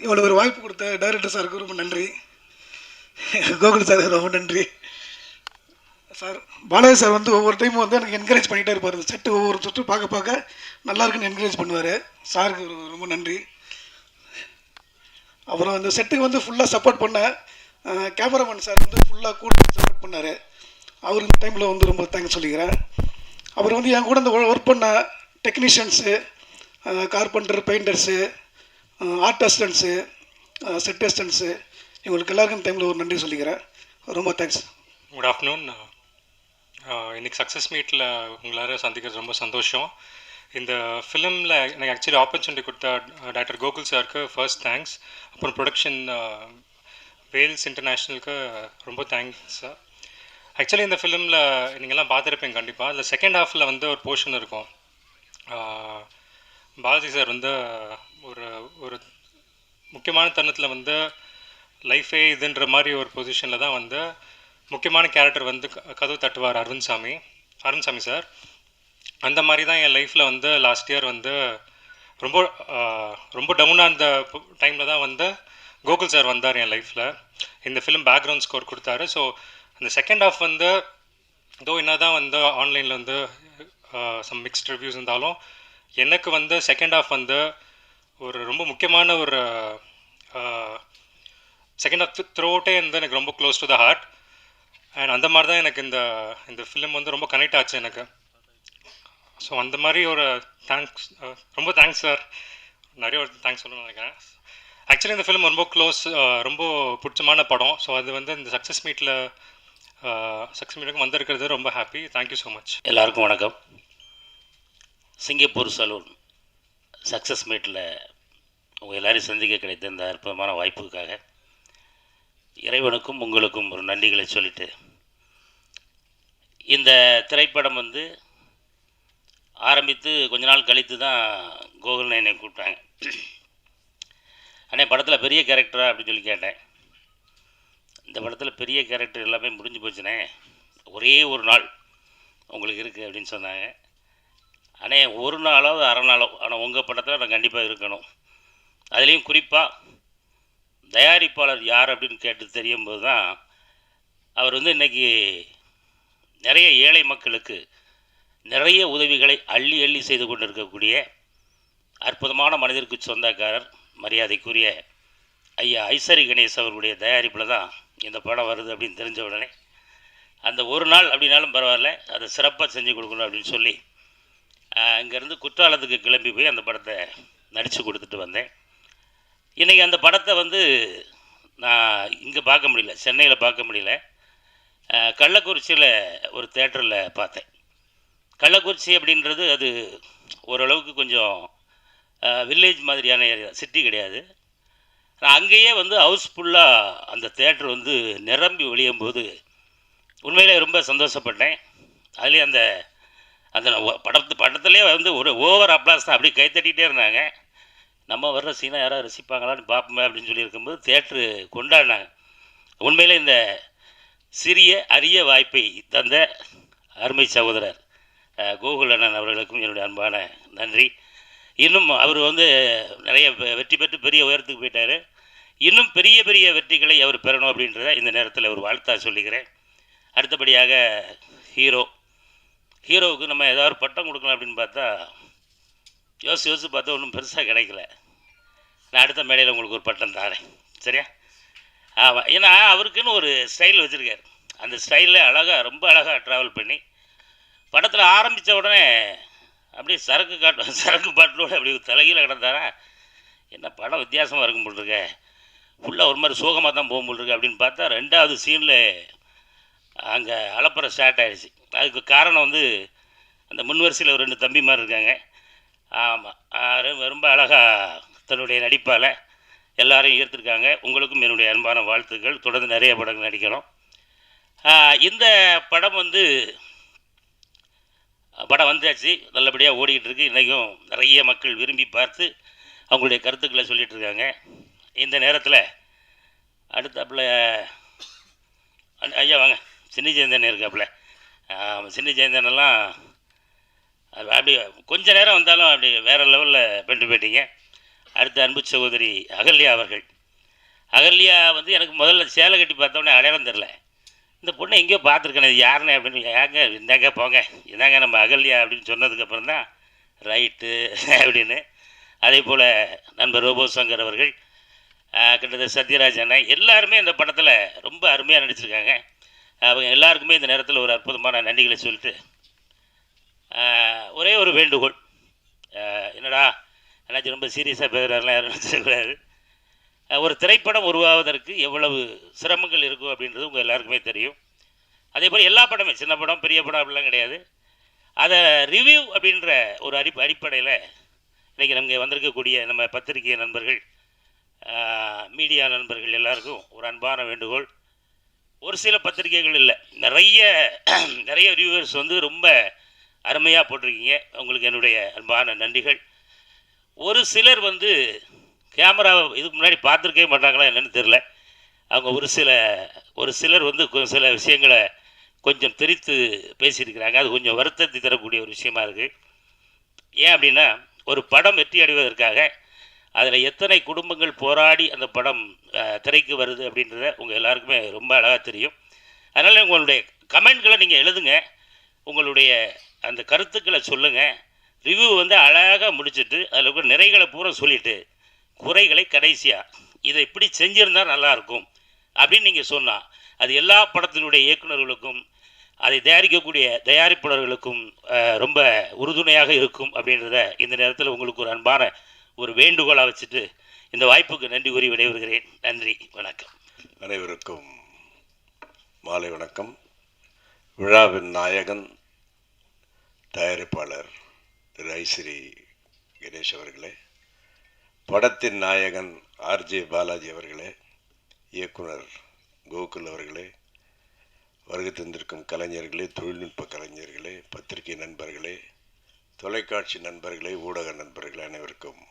இவ்வளோ ஒரு வாய்ப்பு கொடுத்த டைரக்டர் சாருக்கு ரொம்ப நன்றி. கோகுல் சார் ரொம்ப நன்றி சார். பாலாஜி சார் வந்து ஒவ்வொரு டைமும் வந்து எனக்கு என்கரேஜ் பண்ணிகிட்டே இருப்பார். இந்த செட்டு ஒவ்வொரு சுற்று பார்க்க பார்க்க நல்லா இருக்குன்னு என்கரேஜ் பண்ணுவார். சாருக்கு ரொம்ப நன்றி. அப்புறம் இந்த செட்டுக்கு வந்து ஃபுல்லாக சப்போர்ட் பண்ண கேமராமேன் சார் வந்து ஃபுல்லாக கூட சப்போர்ட் பண்ணார். அவருக்கு இந்த டைமில் வந்து ரொம்ப தேங்க்ஸ் சொல்லிக்கிறேன். அப்புறம் வந்து என் கூட இந்த ஒர்க் பண்ண technicians, carpenter, painters, art assistants, set assistants, இவங்களுக்கு எல்லாருக்கும் இந்த டைமில் ஒரு நன்றி சொல்லிக்கிறேன். ரொம்ப தேங்க்ஸ். Good afternoon. இன்றைக்கி சக்ஸஸ் மீட்டில் உங்களால் சந்திக்கிறது ரொம்ப சந்தோஷம். இந்த ஃபிலிமில் எனக்கு ஆக்சுவலி ஆப்பர்ச்சுனிட்டி கொடுத்த டாக்டர் கோகுல் சாருக்கு ஃபர்ஸ்ட் தேங்க்ஸ். அப்புறம் ப்ரொடக்ஷன் வேல்ஸ் இன்டர்நேஷ்னலுக்கு ரொம்ப தேங்க்ஸ். ஆக்சுவலி இந்த ஃபிலிமில் நீங்கள்லாம் பார்த்துருப்பீங்க கண்டிப்பாக. அதில் செகண்ட் ஹாஃபில் வந்து ஒரு போர்ஷன் இருக்கும். பாலாஜி சார் வந்து ஒரு ஒரு முக்கியமான தருணத்தில் வந்து லைஃபே இதுன்ற மாதிரி ஒரு பொசிஷனில் தான் வந்து முக்கியமான கேரக்டர் வந்து கதவு தட்டுவார் அருண்சாமி சார். அந்த மாதிரி தான் என் லைஃப்பில் வந்து லாஸ்ட் இயர் வந்து ரொம்ப ரொம்ப டவுனாக அந்த டைமில் தான் வந்து கோகுல் சார் வந்தார் என் லைஃப்பில். இந்த ஃபிலிம் பேக்ரவுண்ட் ஸ்கோர் கொடுத்தாரு. ஸோ அந்த செகண்ட் ஹாஃப் வந்து என்ன தான் வந்து ஆன்லைனில் வந்து சம் மிக்ஸ்ட் ரிவ்யூஸ் இருந்தாலும் எனக்கு வந்து செகண்ட் ஹாஃப் வந்து ஒரு ரொம்ப முக்கியமான ஒரு செகண்ட் ஹாஃப் த்ரூ அவுட்டே வந்து எனக்கு ரொம்ப close to the heart. And அந்த மாதிரி தான் எனக்கு இந்த ஃபிலிம் வந்து ரொம்ப கனெக்ட் ஆச்சு எனக்கு. ஸோ அந்த மாதிரி ஒரு தேங்க்ஸ், ரொம்ப தேங்க்ஸ் சார். நிறைய ஒரு தேங்க்ஸ் சொல்லணும்னு நினைக்கிறேன். ஆக்சுவலி இந்த ஃபிலிம் ரொம்ப க்ளோஸ், ரொம்ப பிடிச்சமான படம். ஸோ அது வந்து இந்த சக்ஸஸ் மீட்டுக்கு வந்திருக்கிறது ரொம்ப ஹாப்பி. Thank you so much. எல்லாருக்கும் வணக்கம். சிங்கப்பூர் சலூன் சக்ஸஸ் மீட்டில் உங்கள் எல்லோரையும் சந்திக்க கிடைத்த இந்த அற்புதமான வாய்ப்புக்காக இறைவனுக்கும் உங்களுக்கும் ஒரு நன்றிகளை சொல்லிட்டு, இந்த திரைப்படம் வந்து ஆரம்பித்து கொஞ்ச நாள் கழித்து தான் கோகுல் என்னை கூப்பிட்டாங்க. அண்ணே படத்தில் பெரிய கேரக்டரா அப்படின்னு சொல்லி கேட்டேன். இந்த படத்தில் பெரிய கேரக்டர் எல்லாமே முடிஞ்சு போச்சுனே, ஒரே ஒரு நாள் உங்களுக்கு இருக்குது அப்படின்னு சொன்னாங்க. அண்ணே ஒரு நாளாவது அரை நாளோ, ஆனால் உங்கள் படத்தில் நான் கண்டிப்பாக இருக்கணும். அதுலேயும் குறிப்பாக தயாரிப்பாளர் யார் அப்படின்னு கேட்டு தெரியும் போது தான் அவர் வந்து இன்றைக்கி நிறைய ஏழை மக்களுக்கு நிறைய உதவிகளை அள்ளி அள்ளி செய்து கொண்டு இருக்கக்கூடிய அற்புதமான மனிதருக்கு சொந்தக்காரர் மரியாதைக்குரிய ஐயா ஐசரி கணேஷ் அவர்களுடைய தயாரிப்பில் தான் இந்த படம் வருது அப்படின்னு தெரிஞ்ச உடனே அந்த ஒரு நாள் அப்படின்னாலும் பரவாயில்ல, அதை சிறப்பாக செஞ்சு கொடுக்கணும் அப்படின்னு சொல்லி இங்கேருந்து குற்றாலத்துக்கு கிளம்பி போய் அந்த படத்தை நடித்து கொடுத்துட்டு வந்தேன். இன்றைக்கி அந்த படத்தை வந்து நான் இங்கே பார்க்க முடியல, சென்னையில் பார்க்க முடியல. கள்ளக்குறிச்சியில் ஒரு தேட்டரில் பார்த்தேன். கள்ளக்குறிச்சி அப்படின்றது அது ஓரளவுக்கு கொஞ்சம் வில்லேஜ் மாதிரியான ஏரியா, சிட்டி கிடையாது. நான் அங்கேயே வந்து ஹவுஸ்ஃபுல்லாக அந்த தேட்டர் வந்து நிரம்பி ஒழியும் போது உண்மையிலே ரொம்ப சந்தோஷப்பட்டேன். அதுலேயும் அந்த அந்த படத்துலேயே வந்து ஒரு ஓவர் அப்ளாஸ் தான், அப்படியே கைத்தட்டிகிட்டே இருந்தாங்க. நம்ம வர்ற சீனை யாராவது ரசிப்பாங்களான்னு பார்ப்போமே அப்படின்னு சொல்லியிருக்கும்போது தேட்ரு கொண்டாடினாங்க. உண்மையிலே இந்த சிறிய அரிய வாய்ப்பை தந்த அருமை சகோதரர் கோகுல் அண்ணன் அவர்களுக்கும் என்னுடைய அன்பான நன்றி. இன்னும் அவர் வந்து நிறைய வெற்றி பெற்று பெரிய உயரத்துக்கு போயிட்டார். இன்னும் பெரிய பெரிய வெற்றிகளை அவர் பெறணும் அப்படின்றத இந்த நேரத்தில் ஒரு வாழ்த்தா சொல்லிக்கிறேன். அடுத்தபடியாக ஹீரோவுக்கு நம்ம ஏதாவது பட்டம் கொடுக்கலாம் அப்படின்னு பார்த்தா யோசித்து பார்த்தா ஒன்றும் பெருசாக கிடைக்கல. நான் அடுத்த மேடையில் உங்களுக்கு ஒரு பட்டம் தரேன், சரியா? ஆமாம், ஏன்னா அவருக்குன்னு ஒரு ஸ்டைல் வச்சுருக்கார். அந்த ஸ்டைலில் ரொம்ப அழகாக ட்ராவல் பண்ணி படத்தில் ஆரம்பித்த உடனே அப்படியே சரக்கு பாட்டிலோடு அப்படி தலைகீழ கிடந்தாரா, என்ன படம் வித்தியாசமாக இருக்கும் போட்டிருக்க, ஃபுல்லாக ஒரு மாதிரி சோகமாக தான் போகும் போட்டிருக்கு அப்படின்னு பார்த்தா 2வது சீனில் அங்கே அலப்பறை ஸ்டார்ட் ஆகிடுச்சு. அதுக்கு காரணம் வந்து அந்த முன்வரிசையில் ஒரு 2 தம்பி மாதிரி இருக்காங்க. ஆமாம், ரொம்ப அழகாக தன்னுடைய நடிப்பால் எல்லாரையும் ஈர்த்திருக்காங்க. உங்களுக்கும் என்னுடைய அன்பான வாழ்த்துக்கள். தொடர்ந்து நிறைய படங்கள் நடிக்கணும். இந்த படம் வந்தாச்சு, நல்லபடியாக ஓடிக்கிட்டு இருக்குது. இன்றைக்கும் நிறைய மக்கள் விரும்பி பார்த்து அவங்களுடைய கருத்துக்களை சொல்லிகிட்ருக்காங்க. இந்த நேரத்தில் அடுத்தாப்புல ஐயா வாங்க, சின்னி ஜெயந்தன் இருக்காப்புல. சின்னி ஜெயந்தனெல்லாம் அப்படி கொஞ்ச நேரம் வந்தாலும் அப்படி வேறு லெவலில் பண்ணிட்டு போயிட்டீங்க. அடுத்த அன்பு சகோதரி அகல்யா அவர்கள். அகல்யா வந்து எனக்கு முதல்ல சேலை கட்டி பார்த்தோன்னே அடையாளம் தெரில. இந்த பொண்ணை எங்கேயோ பார்த்துருக்கேன், இது யாருன்னு அப்படின்னு. ஏங்க இந்தாங்க போங்க, இதாங்க நம்ம அகல்யா அப்படின்னு சொன்னதுக்கப்புறம் தான் ரைட்டு அப்படின்னு. அதே போல் நண்பர் ரோபோ சங்கர் அவர்கள், கிட்டத்தட்ட சத்யராஜ் அண்ணன், எல்லாருமே இந்த படத்தில் ரொம்ப அருமையாக நடிச்சிருக்காங்க. அவங்க எல்லாருக்குமே இந்த நேரத்தில் ஒரு அற்புதமான நன்றிகளை சொல்லிட்டு ஒரே ஒரு வேண்டுகோள். என்னடா என்னாச்சும் ரொம்ப சீரியஸாக பேசுகிறாருலாம் யாரும் நினச்சிடக்கூடாது. ஒரு திரைப்படம் உருவாவதற்கு எவ்வளவு சிரமங்கள் இருக்கும் அப்படின்றது உங்கள் எல்லாருக்குமே தெரியும். அதே போல் எல்லா படமே, சின்ன படம் பெரிய படம் அப்படிலாம் கிடையாது. அதை ரிவ்யூ அப்படின்ற ஒரு அடிப்படையில் இன்றைக்கி நமக்கு வந்திருக்கக்கூடிய நம்ம பத்திரிகை நண்பர்கள், மீடியா நண்பர்கள் எல்லாருக்கும் ஒரு அன்பான வேண்டுகோள். ஒரு சில பத்திரிகைகள் இல்லை, நிறைய ரிவ்யூவர்ஸ் வந்து ரொம்ப அருமையாக போட்டிருக்கீங்க, உங்களுக்கு என்னுடைய அன்பான நன்றிகள். ஒரு சிலர் வந்து கேமராவை இதுக்கு முன்னாடி பார்த்துருக்கவே மாட்டாங்களா என்னென்னு தெரில. அவங்க ஒரு சிலர் வந்து சில விஷயங்களை கொஞ்சம் திரித்து பேசியிருக்கிறாங்க. அது கொஞ்சம் வருத்தத்தை தரக்கூடிய ஒரு விஷயமா இருக்குது. ஏன் அப்படின்னா, ஒரு படம் வெற்றி அடைவதற்காக அதில் எத்தனை குடும்பங்கள் போராடி அந்த படம் திரைக்கு வருது அப்படின்றத உங்கள் எல்லாருக்குமே ரொம்ப அழகாக தெரியும். அதனால் உங்களுடைய கமெண்ட்களை நீங்கள் எழுதுங்க, உங்களுடைய அந்த கருத்துக்களை சொல்லுங்கள். ரிவ்யூ வந்து அழகாக முடிச்சுட்டு அதில் கூட நிறைகளை பூரா சொல்லிவிட்டு குறைகளை கடைசியாக இதை இப்படி செஞ்சுருந்தால் நல்லாயிருக்கும் அப்படின்னு நீங்கள் சொன்னால் அது எல்லா படத்தினுடைய இயக்குநர்களுக்கும் அதை தயாரிக்கக்கூடிய தயாரிப்பாளர்களுக்கும் ரொம்ப உறுதுணையாக இருக்கும் அப்படின்றத இந்த நேரத்தில் உங்களுக்கு ஒரு அன்பான ஒரு வேண்டுகோளாக வச்சுட்டு இந்த வாய்ப்புக்கு நன்றி கூறி விடைபெறுகிறேன். நன்றி, வணக்கம். அனைவருக்கும் மாலை வணக்கம். விழாவின் நாயகன் தயாரிப்பாளர் திரு ஐஸ்ரீ கணேஷ் அவர்களே, படத்தின் நாயகன் ஆர்ஜே பாலாஜி அவர்களே, இயக்குனர் கோகுல் அவர்களே, வருகை தந்திருக்கும் கலைஞர்களே, தொழில்நுட்ப கலைஞர்களே, பத்திரிகை நண்பர்களே, தொலைக்காட்சி நண்பர்களே, ஊடக நண்பர்களே, அனைவருக்கும்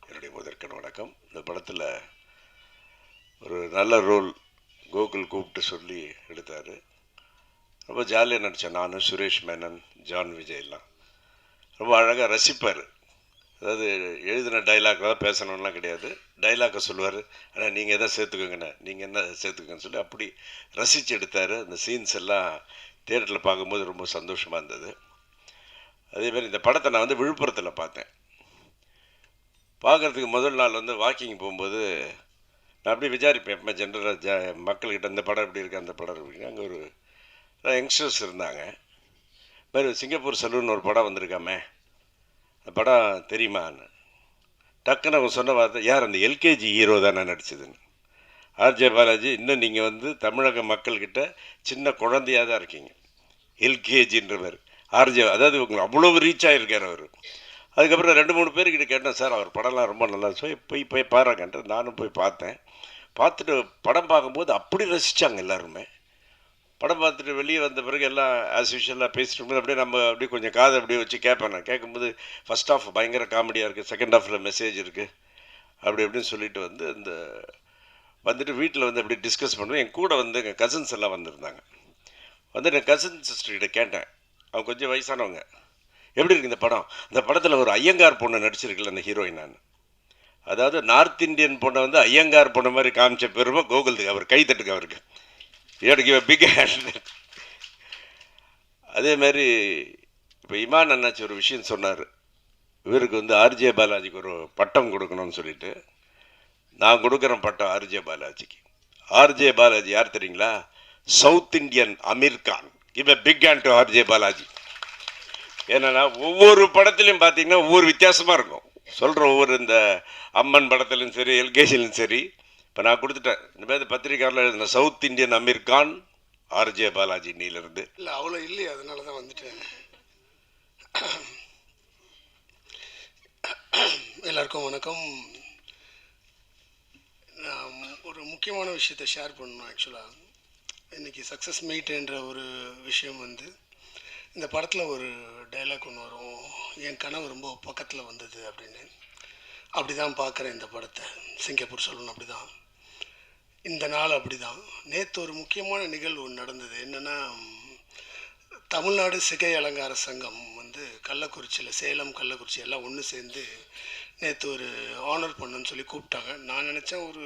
என்னுடைய முதற்கண் வணக்கம். இந்த படத்தில் ஒரு நல்ல ரோல் கோகுல் கூப்பிட்டு சொல்லி எடுத்தார். ரொம்ப ஜாலியாக நடித்தேன். நான், சுரேஷ் மேனன், ஜான் விஜய்லாம் ரொம்ப அழகாக ரசிப்பார். அதாவது எழுதின டைலாக் தான் பேசணும்லாம் கிடையாது, டைலாக்கை சொல்லுவார். ஆனால் நீங்கள் எதை சேர்த்துக்கோங்கண்ணே, நீங்கள் என்ன சேர்த்துக்கோங்கன்னு சொல்லி அப்படி ரசித்து எடுத்தார். அந்த சீன்ஸ் எல்லாம் தியேட்டரில் பார்க்கும்போது ரொம்ப சந்தோஷமாக இருந்தது. அதேமாதிரி இந்த படத்தை நான் வந்து விழுப்புரத்தில் பார்த்தேன். பார்க்குறதுக்கு முதல் நாள் வந்து வாக்கிங் போகும்போது நான் அப்படியே விசாரிப்பேன், எப்போ ஜென்ரலாக மக்கள்கிட்ட இந்த படம் எப்படி இருக்குது, அந்த படம் எப்படி. அங்கே ஒரு யங்ஸ்டர்ஸ் இருந்தாங்க. மாதிரி சிங்கப்பூர் சலூன் ஒரு படம் வந்திருக்காமே, அந்த படம் தெரியுமான்னு டக்குன்னு அவங்க சொன்ன வார்த்தை, யார் அந்த எல்கேஜி ஹீரோ தான் நான் நடிச்சதுன்னு. ஆர்ஜே பாலாஜி, இன்னும் நீங்கள் வந்து தமிழக மக்கள்கிட்ட சின்ன குழந்தையாக தான் இருக்கீங்க. எல்கேஜின்றவர் ஆர்ஜே, அதாவது உங்களுக்கு அவ்வளோ ரீச் ஆகிருக்கார் அவர். அதுக்கப்புறம் 2-3 பேர்கிட்ட கேட்டேன், சார் அவர் படம்லாம் ரொம்ப நல்லா சொல்லி போய் பாருங்கன்ற. நானும் போய் பார்த்தேன். பார்த்துட்டு படம் பார்க்கும்போது அப்படி ரசித்தாங்க எல்லாருமே. படம் பார்த்துட்டு வெளியே வந்த பிறகு எல்லாம் ஆஸ் யூஷுவலாக பேசிட்டு இருக்கும்போது அப்படியே நம்ம அப்படியே கொஞ்சம் காதை அப்படியே வச்சு கேட்பேன். நான் கேட்கும்போது ஃபஸ்ட் ஹாஃப் பயங்கர காமெடியாக இருக்குது, செகண்ட் ஹாஃபில் மெசேஜ் இருக்குது அப்படி அப்படின்னு சொல்லிட்டு வந்து வந்துட்டு வீட்டில் வந்து அப்படி டிஸ்கஸ் பண்ணுவேன். என் கூட வந்து எங்கள் கசின்ஸ் எல்லாம் வந்திருந்தாங்க. வந்து என் கசின் சிஸ்டர்கிட்ட கேட்டேன், அவங்க கொஞ்சம் வயசானவங்க, எப்படி இருக்குது இந்த படம். அந்த படத்தில் ஒரு ஐயங்கார் பொண்ணு நடிச்சிருக்குல்ல அந்த ஹீரோயின். நான் அதாவது நார்த் இந்தியன் பொண்ணை வந்து ஐயங்கார் பொண்ணு மாதிரி காமிச்ச பெருமை கோகுல்துக்கு. அவர் கை தட்டுக்கு அவருக்கு, எனக்கு பிக் ஹேண்ட். அதேமாதிரி இப்போ இமான் அண்ணாச்சி ஒரு விஷயம் சொன்னார், இவருக்கு வந்து ஆர்ஜே பாலாஜிக்கு ஒரு பட்டம் கொடுக்கணும்னு சொல்லிட்டு. நான் கொடுக்குறேன் பட்டம் ஆர்ஜே பாலாஜிக்கு. ஆர்ஜே பாலாஜி யார் தெரியுங்களா? South Indian Aamir Khan. Give a big hand to RJ Balaji. ஏன்னா ஒவ்வொரு படத்துலையும் பார்த்தீங்கன்னா ஒவ்வொரு வித்தியாசமாக இருக்கும். சொல்கிற ஒவ்வொரு இந்த அம்மன் படத்துலையும் சரி, எல்கேஜிலையும் சரி. இப்போ நான் கொடுத்துட்டேன், இந்த மாதிரி பத்திரிக்கையாளர் எழுதின south Indian Aamir Khan RJ Balaji நீலேருந்து. இல்லை அவ்வளோ இல்லையே, அதனால தான் வந்துட்டேன். எல்லாருக்கும் வணக்கம். நான் ஒரு முக்கியமான விஷயத்தை ஷேர் பண்ணணும். ஆக்சுவலாக இன்றைக்கி சக்ஸஸ் மீட்ன்ற ஒரு விஷயம் வந்து இந்த படத்தில் ஒரு டைலாக் ஒன்று வரும், என் கனவு ரொம்ப பக்கத்தில் வந்தது அப்படின்னு. அப்படி தான் பார்க்குறேன் இந்த படத்தை. சிங்கப்பூர் சொல்லணும் அப்படி தான், இந்த நாள் அப்படி தான். நேற்று ஒரு முக்கியமான நிகழ்வு ஒன்று நடந்தது. என்னென்னா, தமிழ்நாடு சிகை அலங்கார சங்கம் வந்து கள்ளக்குறிச்சியில், சேலம் கள்ளக்குறிச்சி எல்லாம் ஒன்று சேர்ந்து நேற்று ஒரு ஆனர் பண்ணுன்னு சொல்லி கூப்பிட்டாங்க. நான் நினச்சேன் ஒரு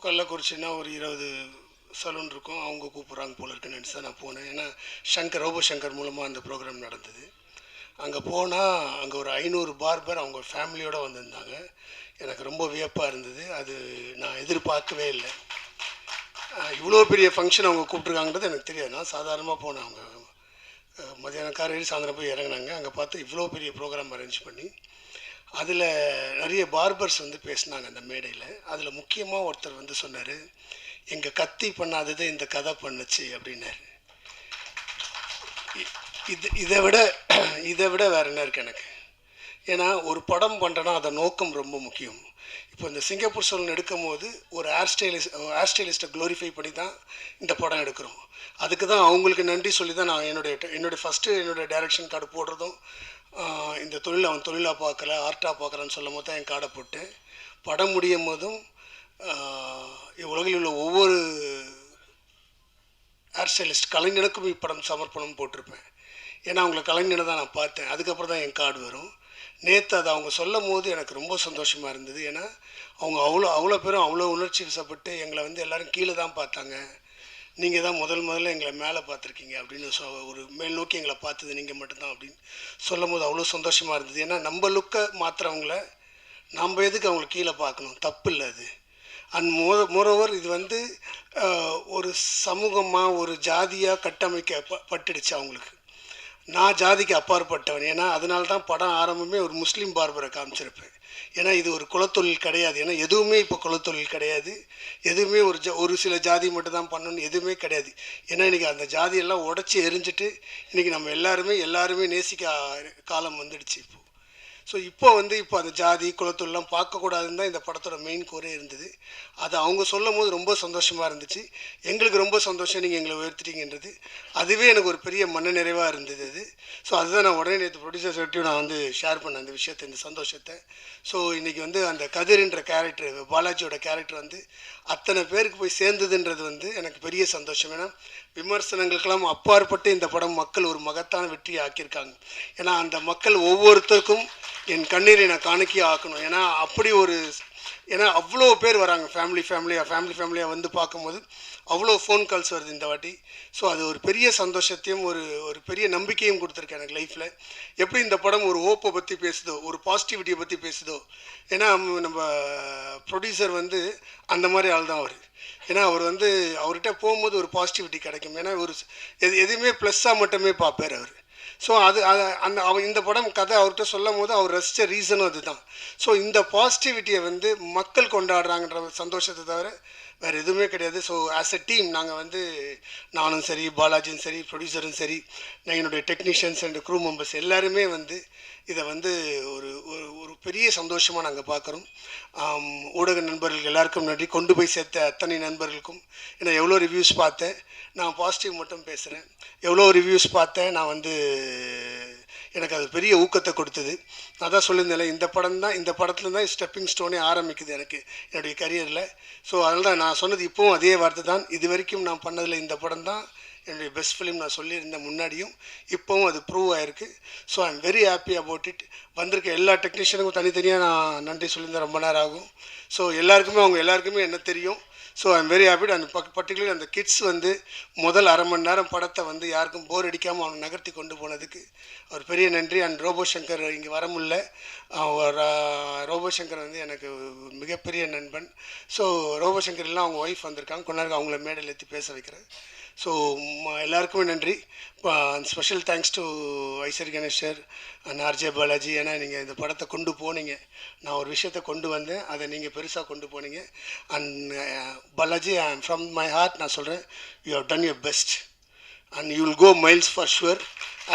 கள்ளக்குறிச்சின்னா ஒரு 20 சலூன் இருக்கும், அவங்க கூப்பிட்றாங்க போல இருக்குன்னு நினச்சி தான் நான் போனேன். ஏன்னா ரோபோ சங்கர் மூலமாக அந்த ப்ரோக்ராம் நடந்தது. அங்கே போனால் அங்கே ஒரு 500 பார்பர் அவங்க ஃபேமிலியோடு வந்திருந்தாங்க. எனக்கு ரொம்ப வியப்பாக இருந்தது. அது நான் எதிர்பார்க்கவே இல்லை. இவ்வளோ பெரிய ஃபங்க்ஷன் அவங்க கூப்பிட்ருக்காங்கன்றது எனக்கு தெரியாது. நான் சாதாரணமாக போனேன். அவங்க மதியானம் காலையில் சாயந்தரம் போய் இறங்கினாங்க. அங்கே பார்த்து இவ்வளோ பெரிய ப்ரோக்ராம் அரேஞ்ச் பண்ணி அதில் நிறைய பார்பர்ஸ் வந்து பேசினாங்க அந்த மேடையில். அதில் முக்கியமாக ஒருத்தர் வந்து சொன்னார், எங்கள் கத்தி பண்ணாதது இந்த கதை பண்ணுச்சு அப்படின்னாரு. இதை விட வேறு என்ன இருக்குது எனக்கு? ஏன்னா ஒரு படம் பண்ணுறேன்னா அதை நோக்கம் ரொம்ப முக்கியம். இப்போ இந்த சிங்கப்பூர் சலூன் எடுக்கும் போது ஒரு ஹேர் ஸ்டைலிஸ்ட்டை க்ளோரிஃபை பண்ணி தான் இந்த படம் எடுக்கிறோம். அதுக்கு தான் அவங்களுக்கு நன்றி சொல்லி தான் நான் என்னுடைய ஃபஸ்ட்டு என்னுடைய டைரக்ஷன் கார்டு போடுறதும் இந்த தொழில் அவன் தொழிலாக பார்க்கல ஆர்ட்டாக பார்க்குறான்னு சொல்லும் போது தான் என் கார்டை போட்டேன். படம் முடியும் போதும் உலகில் உள்ள ஒவ்வொரு ஹேர் ஸ்டைலிஸ்ட் கலைஞனுக்கும் இப்படம் சமர்ப்பணம் போட்டிருப்பேன். ஏன்னா அவங்கள கலைஞனை தான் நான் பார்த்தேன். அதுக்கப்புறம் தான் என் கார்டு வரும். நேற்று அதை அவங்க சொல்லும் போது எனக்கு ரொம்ப சந்தோஷமாக இருந்தது. ஏன்னா அவங்க அவ்வளோ பேரும் அவ்வளோ உணர்ச்சி வசப்பட்டு எங்களை வந்து எல்லோரும் கீழே தான் பார்த்தாங்க, நீங்கள் தான் முதல்ல எங்களை மேலே பார்த்துருக்கீங்க அப்படின்னு ஒரு மேல் நோக்கி எங்களை பார்த்தது நீங்கள் மட்டும்தான் அப்படின்னு சொல்லும் போது அவ்வளோ சந்தோஷமாக இருந்தது. ஏன்னா நம்ம லுக்கை மாற்றுறவங்கள நம்ம எதுக்கு அவங்கள கீழே பார்க்கணும்? தப்பு இல்லை அது. அண்ட் மோரோவர் இது வந்து ஒரு சமூகமாக ஒரு ஜாதியாக கட்டமைக்கப்பட்டுடுச்சு அவங்களுக்கு. நான் ஜாதிக்கு அப்பாற்பட்டவன். ஏன்னா அதனால தான் படம் ஆரம்பமே ஒரு முஸ்லீம் பார்பரை காமிச்சிருப்பேன். ஏன்னா இது ஒரு குலத்தொழில் கிடையாது. ஏன்னா எதுவுமே இப்போ குலத்தொழில் கிடையாது. எதுவுமே ஒரு சில ஜாதி மட்டும் தான் பண்ணணும்னு எதுவுமே கிடையாது. ஏன்னா இன்றைக்கி அந்த ஜாதியெல்லாம் உடச்சி எரிஞ்சிட்டு இன்றைக்கி நம்ம எல்லாருமே நேசிக்க காலம் வந்துடுச்சு இப்போ. ஸோ இப்போ அந்த ஜாதி குலத்தொழிலாம் பார்க்கக்கூடாதுன்னு தான் இந்த படத்தோட மெயின் கோரே இருந்தது. அது அவங்க சொல்லும் போது ரொம்ப சந்தோஷமாக இருந்துச்சு. எங்களுக்கு ரொம்ப சந்தோஷம் நீங்கள் எங்களை உயர்த்திட்டீங்கன்றது. அதுவே எனக்கு ஒரு பெரிய மன நிறைவாக இருந்தது அது. ஸோ அதுதான் நான் உடனே நேற்று ப்ரொடியூசர் கிட்டையும் நான் வந்து ஷேர் பண்ணேன் அந்த விஷயத்தை, இந்த சந்தோஷத்தை. ஸோ இன்றைக்கி வந்து அந்த கதிர்ன்ற கேரக்டர், பாலாஜியோட கேரக்டர் வந்து அத்தனை பேருக்கு போய் சேர்ந்ததுன்றது வந்து எனக்கு பெரிய சந்தோஷம். ஏன்னா விமர்சனங்களுக்கெல்லாம் அப்பாற்பட்டு இந்த படம் மக்கள் ஒரு மகத்தான வெற்றியை ஆக்கியிருக்காங்க. ஏன்னா அந்த மக்கள் ஒவ்வொருத்தருக்கும் என் கண்ணீரை நான் காணிக்கையாக ஆக்கணும். ஏன்னா அவ்வளோ பேர் வராங்க, ஃபேமிலியாக வந்து பார்க்கும்போது அவ்வளோ ஃபோன் கால்ஸ் வருது இந்த வாட்டி. ஸோ அது ஒரு பெரிய சந்தோஷத்தையும் ஒரு பெரிய நம்பிக்கையும் கொடுத்துருக்கேன் எனக்கு லைஃப்பில். எப்படி இந்த படம் ஒரு ஹோப்பை பற்றி பேசுதோ, ஒரு பாசிட்டிவிட்டியை பற்றி பேசுதோ. ஏன்னா நம்ம ப்ரொடியூசர் வந்து அந்த மாதிரி ஆள் தான் அவர். ஏன்னா அவர் வந்து அவர்கிட்ட போகும்போது ஒரு பாசிட்டிவிட்டி கிடைக்கும். ஏன்னா எதுவுமே ப்ளஸ்ஸாக மட்டுமே பார்ப்பார் அவர். ஸோ இந்த படம் கதை அவர்கிட்ட சொல்லும் போது அவர் ரசித்த ரீசனும் அதுதான். ஸோ இந்த பாசிட்டிவிட்டியை வந்து மக்கள் கொண்டாடுறாங்கன்ற சந்தோஷத்தை தவிர வேறு எதுவுமே கிடையாது. ஸோ ஆஸ் எ டீம் நாங்கள் வந்து நானும் சரி, பாலாஜியும் சரி, ப்ரொடியூசரும் சரி, என்னுடைய டெக்னீஷியன்ஸ் அண்ட் க்ரூ மெம்பர்ஸ் எல்லாருமே வந்து இதை வந்து ஒரு பெரிய சந்தோஷமாக நாங்கள் பார்க்குறோம். ஊடக நண்பர்கள் எல்லாருக்கும் நன்றி. கொண்டு போய் சேர்த்த அத்தனை நண்பர்களுக்கும். ஏன்னா எவ்வளோ ரிவ்யூஸ் பார்த்தேன், நான் பாசிட்டிவ் மட்டும் பேசுகிறேன். எவ்வளோ ரிவ்யூஸ் பார்த்தேன், நான் வந்து எனக்கு அது பெரிய ஊக்கத்தை கொடுத்தது. நான் தான் சொல்லியிருந்தேன், இந்த படத்தில் தான் ஸ்டெப்பிங் ஸ்டோனே ஆரம்பிக்குது எனக்கு என்னுடைய கரியரில். ஸோ அதனால தான் நான் சொன்னது இப்போவும் அதே வார்த்தை தான். இது வரைக்கும் நான் பண்ணதில் இந்த படம் தான் என்னுடைய பெஸ்ட் ஃபிலிம் நான் சொல்லியிருந்தேன் முன்னாடியும். இப்போவும் அது ப்ரூவ் ஆகிருக்கு. So I am very happy about it. வந்திருக்க எல்லா டெக்னீஷியனுக்கும் தனித்தனியாக நான் நன்றி சொல்லியிருந்தேன். ரொம்ப நேரம் ஆகும். ஸோ அவங்க எல்லாருக்குமே என்ன தெரியும். So I am very happy. And particular அந்த கிட்ஸ் வந்து முதல் அரை மணி நேரம் படத்தை வந்து யாருக்கும் போர் அடிக்காமல் அவனை நகர்த்தி கொண்டு போனதுக்கு ஒரு பெரிய நன்றி. அண்ட் ரோபோ சங்கர் இங்கே வர முடியல. ரோபோ சங்கர் வந்து எனக்கு மிகப்பெரிய நண்பன். ஸோ ரோபோ சங்கர் எல்லாம் அவங்க ஒய்ஃப் வந்திருக்காங்க, கொஞ்ச நேரம் அவங்கள மேடையில் ஏற்றி பேச வைக்கிறேன். ஸோ எல்லாருக்குமே நன்றி. Special thanks to Ishari Ganesh sir and RJ Balaji. ஏன்னா நீங்கள் இந்த படத்தை கொண்டு போனீங்க. நான் ஒரு விஷயத்தை கொண்டு வந்தேன், அதை நீங்கள் பெருசாக கொண்டு போனீங்க. And Balaji, I am from my heart நான் சொல்கிறேன், you have done your best and you will go miles for sure.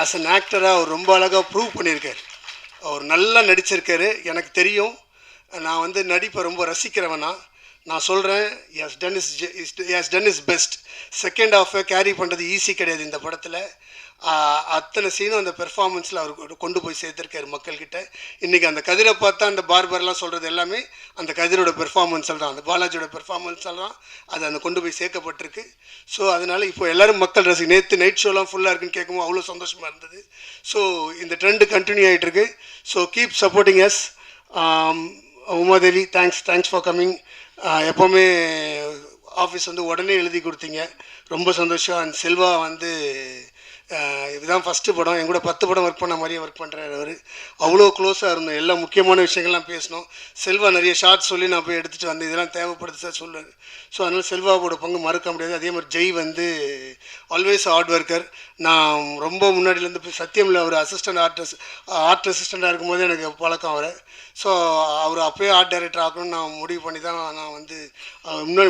As an ஆக்டராக அவர் ரொம்ப அழகாக ப்ரூவ் பண்ணியிருக்கார். அவர் நல்லா நடிச்சிருக்காரு. எனக்கு தெரியும், நான் வந்து நடிப்பை ரொம்ப ரசிக்கிறவனா. நான் சொல்கிறேன், has done his best. Second ஹாஃபை கேரி பண்ணுறது ஈஸி கிடையாது இந்த படத்தில். அத்தனை சீனும் அந்த பெர்ஃபார்மன்ஸில் அவர் கொண்டு போய் சேர்த்துருக்காரு மக்கள்கிட்ட. இன்றைக்கி அந்த கதிரை பார்த்தா அந்த பார்பர்லாம் சொல்கிறது எல்லாமே அந்த கதிரோட பெர்ஃபார்மன்ஸில் தான், அந்த பாலாஜியோட பெர்ஃபார்மன்ஸில் தான் அது அந்த கொண்டு போய் சேர்க்கப்பட்டிருக்கு. ஸோ அதனால் இப்போ எல்லோரும் மக்கள் நேற்று நைட் ஷோலாம் ஃபுல்லாக இருக்குன்னு கேட்கும்போது அவ்வளோ சந்தோஷமாக இருந்தது. ஸோ இந்த ட்ரெண்டு கண்டினியூ ஆகிட்டுருக்கு. So keep supporting us. Umadevi, thanks for coming. எப்போவுமே ஆஃபீஸ் வந்து உடனே எழுதி கொடுத்தீங்க, ரொம்ப சந்தோஷம். அண்ட் செல்வா வந்து இதுதான் ஃபஸ்ட்டு படம், என் கூட 10 படம் ஒர்க் பண்ண மாதிரியே ஒர்க் பண்ணுறாரு அவர். அவ்வளோ க்ளோஸாக இருந்தோம், எல்லா முக்கியமான விஷயங்கள்லாம் பேசினோம். செல்வா நிறைய ஷார்ட் சொல்லி நான் போய் எடுத்துகிட்டு வந்தேன், இதெல்லாம் தேவைப்படுது சார் சொல்லுவார். ஸோ அதனால் செல்வாவோட பங்கு மறக்க முடியாது. அதே மாதிரி ஜெய் வந்து ஆல்வேஸ் ஹார்ட் ஒர்க்கர். நான் ரொம்ப முன்னாடியிலேருந்து சத்தியமில் அவர் ஆர்ட் அசிஸ்டண்ட்டாக இருக்கும்போது எனக்கு பழக்கம் அவரை. ஸோ அவர் அப்போயே ஆர்ட் டைரக்டர் ஆகணும்னு நான் முடிவு பண்ணி தான் நான் வந்து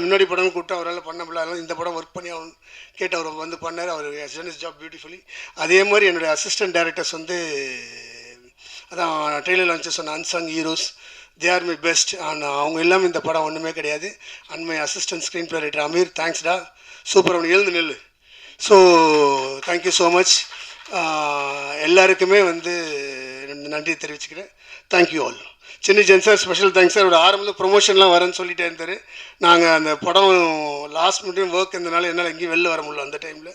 முன்னாடி படம் கூப்பிட்டு அவரால் பண்ண முடியல, அதனால் இந்த படம் ஒர்க் பண்ணி அவன் கேட்டு அவர் வந்து பண்ணார். அவர் டன் இஸ் ஜாப் பியூட்டிஃபுல்லி. அதே மாதிரி என்னுடைய அசிஸ்டன்ட் டைரக்டர்ஸ் வந்து அதான் ட்ரெய்லர் லான்ச்சஸ் சொன்ன unsung heroes, they are my best. அவங்க எல்லாமே இந்த படம் ஒன்றுமே கிடையாது. And my assistant screenplay writer Aamir, தேங்க்ஸ்டா, சூப்பர், அவனு எழுந்து நெல். So thank you so much. எல்லாருக்குமே வந்து நன்றி தெரிவிச்சுக்கிறேன். Thank you all. Chinni Jain sir special thanks sir. ஒரு ஆரம்பத்தில் ப்ரொமோஷன்லாம் வரேன்னு சொல்லிட்டே இருந்தார். நாங்கள் அந்த படம் லாஸ்ட் மினிட் ஒர்க் இருந்தனால என்னால் எங்கேயும் வெளில வர முடியல. அந்த டைமில்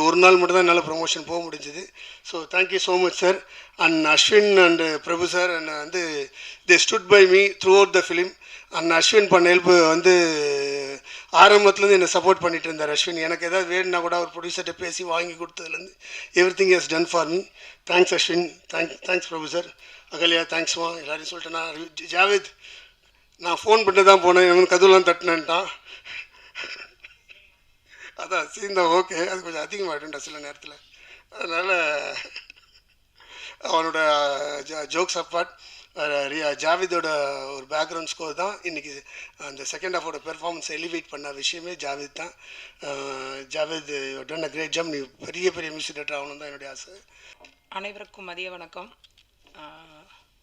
ஒரு நாள் மட்டும் தான் என்னால் ப்ரொமோஷன் போக முடிஞ்சுது. So thank you so much sir. And Ashwin and Prabhu sir and வந்து they stood by me throughout the film. And Ashwin பண்ண ஹெல்ப் வந்து ஆரம்பத்துலேருந்து என்னை சப்போர்ட் பண்ணிட்டு இருந்தார் அஸ்வின். எனக்கு எதாவது வேணுன்னா கூட அவர் ப்ரொடியூசர்கிட்ட பேசி வாங்கி கொடுத்ததுலேருந்து everything has done for me. Thanks Ashwin, thanks Prabhu sir. Ahalya தேங்க்ஸ்மா, எல்லாரையும் சொல்லிட்டேன்னா. ஜாவேத் நான் ஃபோன் பண்ணி தான் போனேன், இவன் கதவுலாம் தட்டினேன்ட்டான். அதான் சீன் தான் ஓகே, அது கொஞ்சம் அதிகமாகிட்டுண்டா சில நேரத்தில். அதனால் அவனோட ஜோக்ஸ் அப்பார்ட் ஜாவேதோட ஒரு பேக்ரவுண்ட் ஸ்கோர் தான் இன்றைக்கி அந்த செகண்ட் ஹாஃபோட பெர்ஃபார்மன்ஸை எலிவேட் பண்ண விஷயமே ஜாவேத் தான். Javed done a great job. நீ பெரிய மியூசிக் டைரக்டர் ஆகணும் தான் என்னுடைய ஆசை. அனைவருக்கும் மதிய வணக்கம்.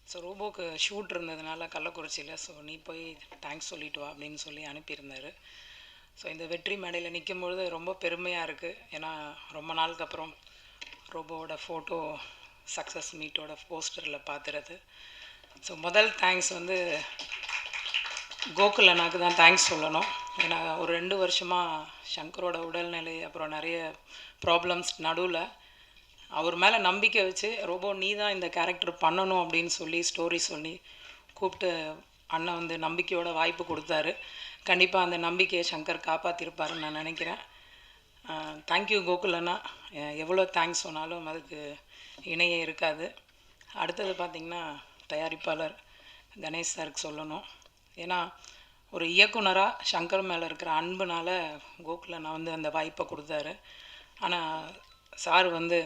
ஸோ ரோபோக்கு ஷூட் இருந்ததுனால கள்ளக்குறிச்சியில், ஸோ நீ போய் தேங்க்ஸ் சொல்லிட்டு வா அப்படின்னு சொல்லி அனுப்பியிருந்தார். ஸோ இந்த வெற்றி மேடையில் நிற்கும்பொழுது ரொம்ப பெருமையாக இருக்குது. ஏன்னா ரொம்ப நாளுக்கு அப்புறம் ரோபோவோட ஃபோட்டோ சக்ஸஸ் மீட்டோட போஸ்டரில் பார்த்துறது. ஸோ முதல் தேங்க்ஸ் வந்து கோகுல் அண்ணாக்கு தான் தேங்க்ஸ் சொல்லணும். ஏன்னா ஒரு 2 வருஷமாக சங்கரோட உடல்நிலை அப்புறம் நிறைய ப்ராப்ளம்ஸ் நடுவில் அவர் மேலே நம்பிக்கை வச்சு ரோபோ நீ தான் இந்த கேரக்டர் பண்ணணும் அப்படின்னு சொல்லி ஸ்டோரி சொல்லி கூப்பிட்டு அண்ணன் வந்து நம்பிக்கையோட வாய்ப்பு கொடுத்தாரு. கண்டிப்பாக அந்த நம்பிக்கையை சங்கர் காப்பாற்றிருப்பாருன்னு நான் நினைக்கிறேன். தேங்க்யூ கோகுல் அண்ணா. எவ்வளோ தேங்க்ஸ் சொன்னாலும் அதுக்கு இணையே இருக்காது. அடுத்தது பார்த்திங்கன்னா தயாரிப்பாளர் கணேஷ் சாருக்கு சொல்லணும். ஏன்னா ஒரு இயக்குனராக சங்கர் மேலே இருக்கிற அன்புனால் கோகுல் அண்ணா வந்து அந்த வாய்ப்பை கொடுத்தாரு. ஆனால் சார் வந்து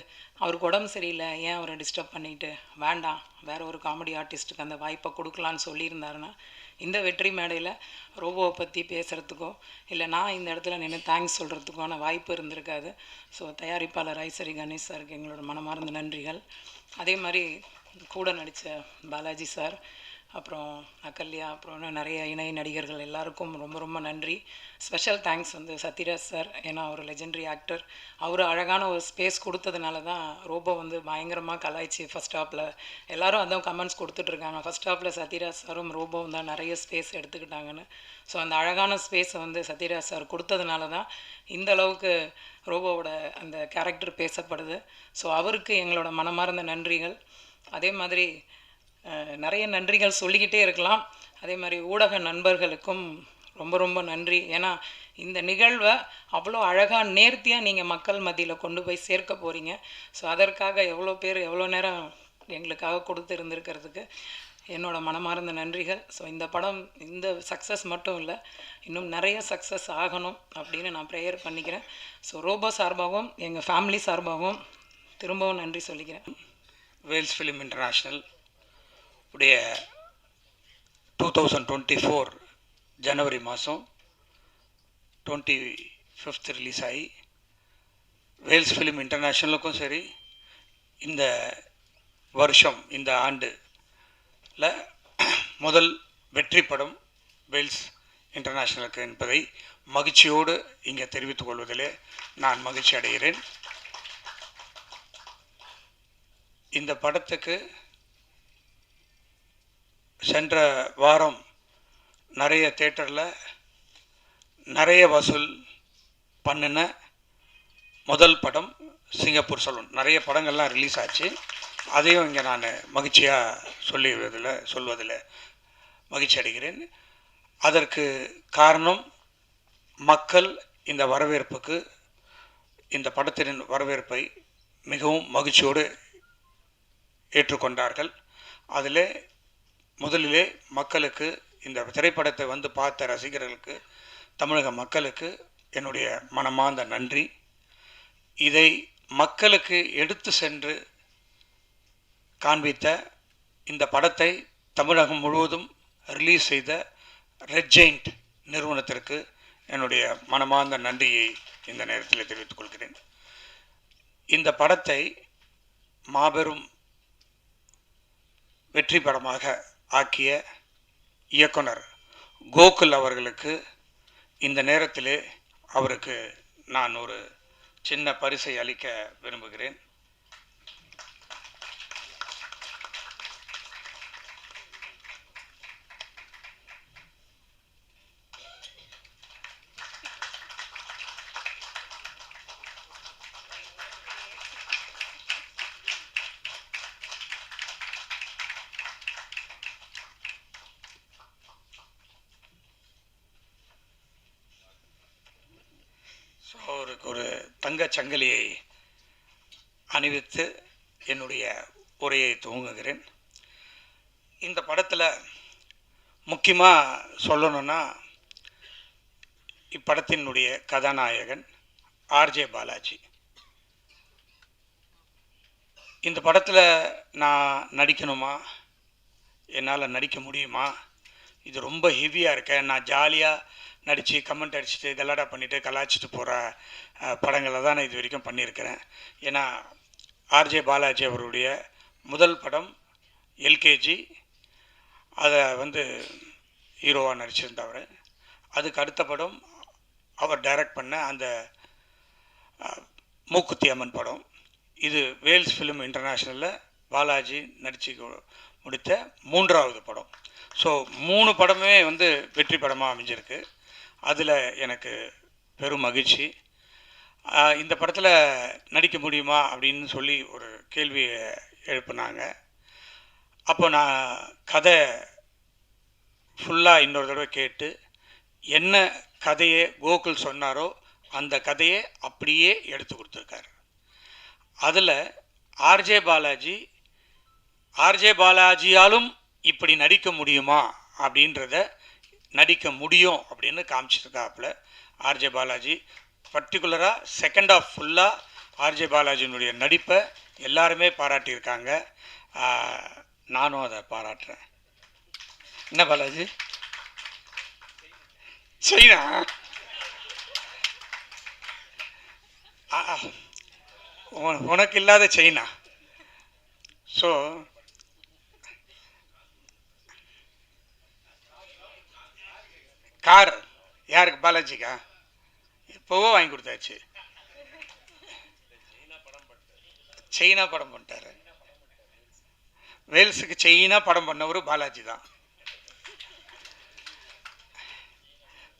அவருக்கு உடம்பு சரியில்லை, ஏன் அவரை டிஸ்டர்ப் பண்ணிவிட்டு வேண்டாம் வேறு ஒரு காமெடி ஆர்டிஸ்ட்டுக்கு அந்த வாய்ப்பை கொடுக்கலான்னு சொல்லியிருந்தாருன்னா இந்த வெற்றி மேடையில் ரோபோவை பற்றி பேசுகிறதுக்கோ இல்லை நான் இந்த இடத்துல நின்று தேங்க்ஸ் சொல்கிறதுக்கான வாய்ப்பு இருந்திருக்காது. ஸோ தயாரிப்பாளர் ஐசரி கணேஷ் சாருக்கு எங்களோட மனமார்ந்த நன்றிகள். அதே மாதிரி கூட நடித்த பாலாஜி சார், அப்புறம் அகல்யா, அப்புறம் இன்னும் நிறைய இணை நடிகர்கள் எல்லாருக்கும் ரொம்ப ரொம்ப நன்றி. ஸ்பெஷல் தேங்க்ஸ் வந்து சத்யராஜ் சார். ஏன்னா ஒரு லெஜெண்டரி ஆக்டர், அவர் அழகான ஒரு ஸ்பேஸ் கொடுத்ததுனால தான் ரோபோ வந்து பயங்கரமாக கலாய்ச்சி ஃபஸ்ட் ஹாப்பில் எல்லோரும் அதான் கமெண்ட்ஸ் கொடுத்துட்ருக்காங்க. ஃபஸ்ட் ஹாப்பில் சத்யராஜ் சாரும் ரோபோவும் தான் நிறைய ஸ்பேஸ் எடுத்துக்கிட்டாங்கன்னு. ஸோ அந்த அழகான ஸ்பேஸை வந்து சத்யராஜ் சார் கொடுத்ததுனால தான் இந்த அளவுக்கு ரோபோவோட அந்த கேரக்டர் பேசப்படுது. ஸோ அவருக்கு எங்களோட மனமார்ந்த நன்றிகள். அதே மாதிரி நிறைய நன்றிகள் சொல்லிக்கிட்டே இருக்கலாம். அதே மாதிரி ஊடக நண்பர்களுக்கும் ரொம்ப ரொம்ப நன்றி. ஏன்னா இந்த நிகழ்வை அவ்வளோ அழகாக நேர்த்தியாக நீங்கள் மக்கள் மத்தியில் கொண்டு போய் சேர்க்க போகிறீங்க. ஸோ அதற்காக எவ்வளோ பேர் எவ்வளோ நேரம் எங்களுக்காக கொடுத்து இருந்திருக்கிறதுக்கு என்னோட மனமார்ந்த நன்றிகள். ஸோ இந்த படம் இந்த சக்ஸஸ் மட்டும் இல்லை, இன்னும் நிறைய சக்ஸஸ் ஆகணும் அப்படின்னு நான் ப்ரேயர் பண்ணிக்கிறேன். ஸோ ரோபோ சார்பாகவும் எங்கள் ஃபேமிலி சார்பாகவும் திரும்பவும் நன்றி சொல்லிக்கிறேன். வேல்ஸ் ஃபிலிம் இன்டர்நேஷ்னல் உடைய 2024 ஜனவரி மாதம் 25th ரிலீஸ் ஆகி வேல்ஸ் ஃபிலிம் இன்டர்நேஷ்னலுக்கும் சரி இந்த வருஷம் இந்த ஆண்டில் முதல் வெற்றி படம் வேல்ஸ் இன்டர்நேஷ்னலுக்கு என்பதை மகிழ்ச்சியோடு இங்கே தெரிவித்துக் கொள்வதிலே நான் மகிழ்ச்சி அடைகிறேன். இந்த படத்துக்கு சென்ற வாரம் நிறைய தேட்டரில் நிறைய வசூல் பண்ணின முதல் படம் சிங்கப்பூர் சலூன். நிறைய படங்கள்லாம் ரிலீஸ் ஆச்சு. அதையும் இங்கே நான் மகிழ்ச்சியாக சொல்வதில் மகிழ்ச்சி அடைகிறேன். அதற்கு காரணம் மக்கள் இந்த வரவேற்புக்கு, இந்த படத்தின் வரவேற்பை மிகவும் மகிழ்ச்சியோடு ஏற்றுக்கொண்டார்கள். அதில் முதலிலே மக்களுக்கு, இந்த திரைப்படத்தை வந்து பார்த்த ரசிகர்களுக்கு, தமிழக மக்களுக்கு என்னுடைய மனமார்ந்த நன்றி. இதை மக்களுக்கு எடுத்து சென்று காண்பித்த, இந்த படத்தை தமிழகம் முழுவதும் ரிலீஸ் செய்த ரெட் ஜெயிண்ட் நிறுவனத்திற்கு என்னுடைய மனமார்ந்த நன்றியை இந்த நேரத்தில் தெரிவித்துக் கொள்கிறேன். இந்த படத்தை மாபெரும் வெற்றி படமாக ஆக்கிய இயக்குனர் கோகுல் அவர்களுக்கு இந்த நேரத்திலே அவருக்கு நான் ஒரு சின்ன பரிசை அளிக்க விரும்புகிறேன். அவருக்கு ஒரு தங்கச் சங்கிலியை அணிவித்து என்னுடைய உரையை துவங்குகிறேன். இந்த படத்தில் முக்கியமாக சொல்லணும்னா, இப்படத்தினுடைய கதாநாயகன் ஆர்ஜே பாலாஜி. இந்த படத்தில் நான் நடிக்கணுமா, என்னால் நடிக்க முடியுமா, இது ரொம்ப ஹெவியாக இருக்கேன், நான் ஜாலியாக நடித்து கமெண்ட் அடிச்சுட்டு கலாடா பண்ணிவிட்டு கலாச்சிட்டு போகிற படங்களை தான் நான் இது வரைக்கும் பண்ணியிருக்கிறேன். ஏன்னா ஆர்ஜே பாலாஜி அவருடைய முதல் படம் எல்கேஜி, அதை வந்து ஹீரோவாக நடிச்சிருந்தவர். அதுக்கு அடுத்த படம் அவர் டைரக்ட் பண்ண அந்த மூக்குத்தி அம்மன் படம். இது வேல்ஸ் ஃபிலிம் இன்டர்நேஷ்னலில் பாலாஜி நடித்து முடித்த 3வது படம். ஸோ 3 படமே வந்து வெற்றி படமாக அமைஞ்சிருக்கு. அதில் எனக்கு பெரும் மகிழ்ச்சி. இந்த படத்தில் நடிக்க முடியுமா அப்படின்னு சொல்லி ஒரு கேள்வியை எழுப்புனாங்க. அப்போ நான் கதை ஃபுல்லாக இன்னொரு தடவை கேட்டு, என்ன கதையை கோகுல் சொன்னாரோ அந்த கதையை அப்படியே எடுத்து கொடுத்துருக்காரு. அதில் ஆர்ஜே பாலாஜியாலும் இப்படி நடிக்க முடியுமா அப்படின்றத நடிக்க முடியும் அப்படின்னு காமிச்சிருக்காப்புல ஆர்ஜே பாலாஜி. பர்டிகுலராக செகண்ட் ஆஃப் ஃபுல்லாக ஆர்ஜே பாலாஜியினுடைய நடிப்பை எல்லாருமே பாராட்டியிருக்காங்க. நானும் அதை பாராட்டுறேன். என்ன பாலாஜி, சைனா உனக்கு இல்லாத சைனா. ஸோ கார் யாருக்கு, பாலாஜிக்கா? எப்போவோ வாங்கி கொடுத்தாச்சு. சைனா படம் பண்ணிட்டாரு. வேல்ஸுக்கு சைனா படம் பண்ணவர் பாலாஜி தான்.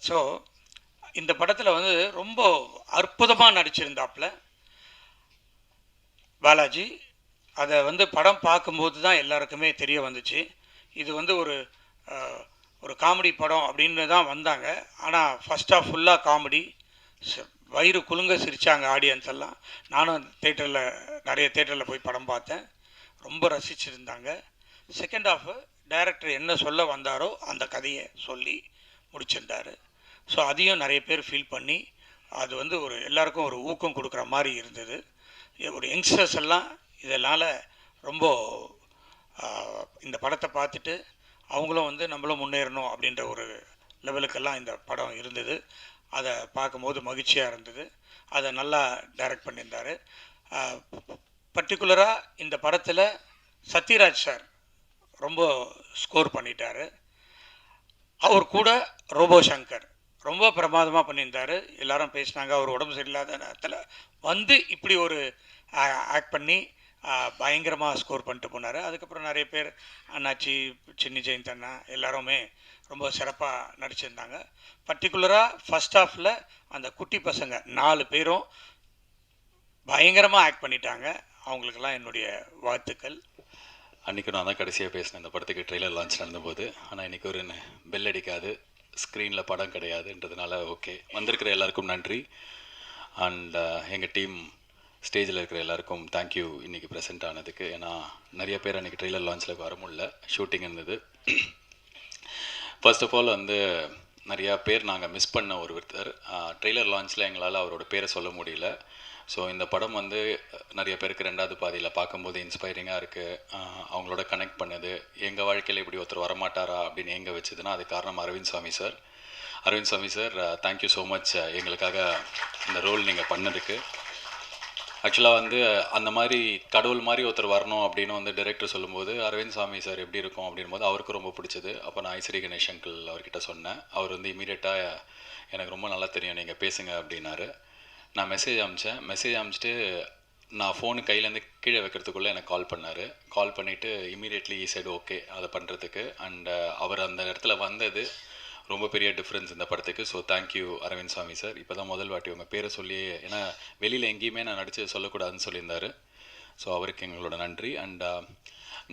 ஸோ இந்த படத்தில் வந்து ரொம்ப அற்புதமாக நடிச்சிருந்தாப்புல பாலாஜி. அதை வந்து படம் பார்க்கும்போது தான் எல்லாருக்குமே தெரிய வந்துச்சு. இது வந்து ஒரு காமெடி படம் அப்படின்னு தான் வந்தாங்க. ஆனால் ஃபஸ்ட் ஆஃப் ஃபுல்லாக காமெடி, வயிறு குலுங்க சிரித்தாங்க ஆடியன்ஸ் எல்லாம். நானும் நிறைய தேட்டரில் போய் படம் பார்த்தேன், ரொம்ப ரசிச்சிருந்தாங்க. செகண்ட் ஆஃப் டைரக்டர் என்ன சொல்ல வந்தாரோ அந்த கதையை சொல்லி முடிச்சிருந்தார். ஸோ அதையும் நிறைய பேர் ஃபீல் பண்ணி, அது வந்து எல்லாருக்கும் ஒரு ஊக்கம் கொடுக்குற மாதிரி இருந்தது. ஒரு யங்ஸ்டர்ஸ் எல்லாம் இதனால் ரொம்ப இந்த படத்தை பார்த்துட்டு அவங்களும் வந்து நம்மளும் முன்னேறணும் அப்படின்ற ஒரு லெவலுக்கெல்லாம் இந்த படம் இருந்தது. அதை பார்க்கும்போது மகிழ்ச்சியாக இருந்தது. அதை நல்லா டைரக்ட் பண்ணியிருந்தார். பர்டிகுலராக இந்த படத்தில் சத்யராஜ் சார் ரொம்ப ஸ்கோர் பண்ணிட்டார். அவர் கூட ரோபோ சங்கர் ரொம்ப பிரமாதமாக பண்ணியிருந்தார். எல்லாரும் பேசினாங்க, அவர் உடம்பு சரியில்லாத நேரத்தில் வந்து இப்படி ஒரு ஆக்ட் பண்ணி பயங்கரமாக ஸ்கோர் பண்ணிட்டு போனார். அதுக்கப்புறம் நிறைய பேர் அண்ணாச்சி, சின்னி ஜெயந்த் அண்ணா எல்லாருமே ரொம்ப சிறப்பாக நடிச்சிருந்தாங்க. பர்டிகுலராக ஃபஸ்ட் ஹாஃபில் அந்த குட்டி பசங்க 4 பேரும் பயங்கரமாக ஆக்ட் பண்ணிட்டாங்க. அவங்களுக்கெல்லாம் என்னுடைய வாழ்த்துக்கள். அன்றைக்கி நான் தான் கடைசியாக பேசினேன் இந்த படத்துக்கு ட்ரெய்லர் லான்ச் நடந்தபோது. ஆனால் இன்றைக்கி ஒரு பெல் அடிக்காது, ஸ்க்ரீனில் படம் கிடையாதுன்றதுனால ஓகே. வந்திருக்கிற எல்லாருக்கும் நன்றி. அண்ட் எங்கள் டீம் ஸ்டேஜில் இருக்கிற எல்லாருக்கும் தேங்க்யூ இன்றைக்கி ப்ரெசென்ட் ஆனதுக்கு. ஏன்னா நிறைய பேர் அன்றைக்கி ட்ரெய்லர் லான்ச்சில் வர முடியல, ஷூட்டிங் இருந்தது. ஃபர்ஸ்ட் ஆஃப் ஆல் வந்து நிறையா பேர் நாங்கள் மிஸ் பண்ண ஒருத்தர். ட்ரெய்லர் லான்ச்சில் எங்களால் அவரோட பேரை சொல்ல முடியல. ஸோ இந்த படம் வந்து நிறைய பேருக்கு 2வது பாதியில் பார்க்கும்போது இன்ஸ்பைரிங்காக இருக்குது. அவங்களோட கனெக்ட் பண்ணது, எங்கள் வாழ்க்கையில் இப்படி ஒருத்தர் வரமாட்டாரா அப்படின்னு எங்கே வச்சுதுன்னா அது காரணம் அரவிந்த் சாமி சார். அரவிந்த் சாமி சார், தேங்க்யூ ஸோ மச் எங்களுக்காக இந்த ரோல் நீங்கள் பண்ணதுக்கு. ஆக்சுவலாக வந்து அந்த மாதிரி கடவுள் மாதிரி ஒருத்தர் வரணும் அப்படின்னு வந்து டைரக்டர் சொல்லும்போது அரவிந்த் சாமி சார் எப்படி இருக்கும் அப்படின் போது அவருக்கு ரொம்ப பிடிச்சது. அப்போ நான் ஐஸ்வரி கணேஷ் அங்கிள் அவர்கிட்ட சொன்னேன். அவர் வந்து இமீடியட்டாக எனக்கு ரொம்ப நல்லா தெரியும், நீங்கள் பேசுங்க அப்படின்னாரு. நான் மெசேஜ் அனுப்பிச்சிட்டு நான் ஃபோனு கையிலேருந்து கீழே வைக்கிறதுக்குள்ளே எனக்கு கால் பண்ணார். கால் பண்ணிவிட்டு இமீடியட்லி சைடு ஓகே அதை பண்ணுறதுக்கு. அண்ட் அவர் அந்த இடத்துல வந்தது ரொம்ப பெரிய டிஃப்ரென்ஸ் இந்த படத்துக்கு. ஸோ தேங்க்யூ அரவிந்த் சாமி சார். இப்போ தான் முதல் வாட்டி உங்கள் பேரை சொல்லி, ஏன்னா வெளியில் எங்கேயுமே நான் நடித்து சொல்லக்கூடாதுன்னு சொல்லியிருந்தார். ஸோ அவருக்கு எங்களோட நன்றி. அண்ட்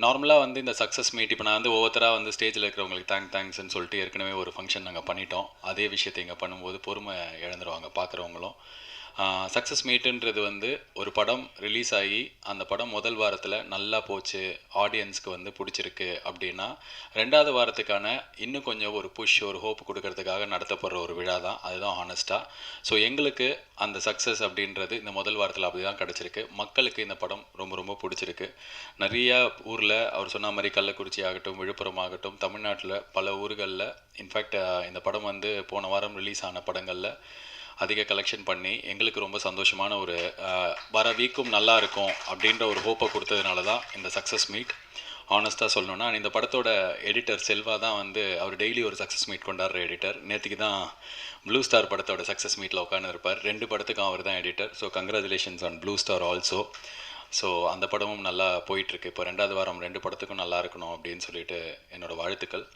நார்மலாக வந்து இந்த சக்ஸஸ் மீட் இப்போ நான் வந்து ஒவ்வொருத்தராக வந்து ஸ்டேஜில் இருக்கிறவங்களுக்கு தேங்க்ஸ்ன்னு சொல்லிட்டு ஏற்கனவே ஒரு ஃபங்க்ஷன் நாங்கள் பண்ணிட்டோம். அதே விஷயத்தை இங்கே பண்ணும்போது பொறுமை இழந்துருவாங்க பார்க்குறவங்களும். சக்ஸஸ் மீட்டுன்றது வந்து ஒரு படம் ரிலீஸ் ஆகி அந்த படம் முதல் வாரத்தில் நல்லா போச்சு, ஆடியன்ஸ்க்கு வந்து பிடிச்சிருக்கு அப்படின்னா 2வது வாரத்துக்கான இன்னும் கொஞ்சம் ஒரு புஷ், ஒரு ஹோப் கொடுக்கறதுக்காக நடத்தப்படுற ஒரு விழா தான். அதுதான் ஹானஸ்ட்டாக. ஸோ எங்களுக்கு அந்த சக்ஸஸ் அப்படின்றது இந்த முதல் வாரத்தில் அப்படி தான் கிடச்சிருக்கு. மக்களுக்கு இந்த படம் ரொம்ப ரொம்ப பிடிச்சிருக்கு. நிறையா ஊரில் அவர் சொன்ன மாதிரி கள்ளக்குறிச்சி ஆகட்டும், விழுப்புரம் ஆகட்டும், தமிழ்நாட்டில் பல ஊர்களில், இன்ஃபேக்ட் இந்த படம் வந்து போன வாரம் ரிலீஸ் ஆன படங்களில் அதிக கலெக்ஷன் பண்ணி எங்களுக்கு ரொம்ப சந்தோஷமான ஒரு வர வீக்கும் நல்லா இருக்கும் அப்படின்ற ஒரு ஹோப்பை கொடுத்ததுனால தான் இந்த சக்ஸஸ் மீட். ஆனஸ்ட்டாக சொல்லணுன்னா இந்த படத்தோட எடிட்டர் செல்வா தான் வந்து அவர் டெய்லி ஒரு சக்ஸஸ் மீட் கொண்டாடுற எடிட்டர். நேற்றுக்கு தான் ப்ளூ ஸ்டார் படத்தோட சக்ஸஸ் மீட்டில் உட்காந்து இருப்பார். 2 படத்துக்கும் அவர் தான் editor. So congratulations on blue star also. So அந்த படமும் நல்லா போயிட்டுருக்கு. இப்போ 2வது வாரம் 2 படத்துக்கும் நல்லா இருக்கணும் அப்படின்னு சொல்லிட்டு என்னோடய வாழ்த்துக்கள்.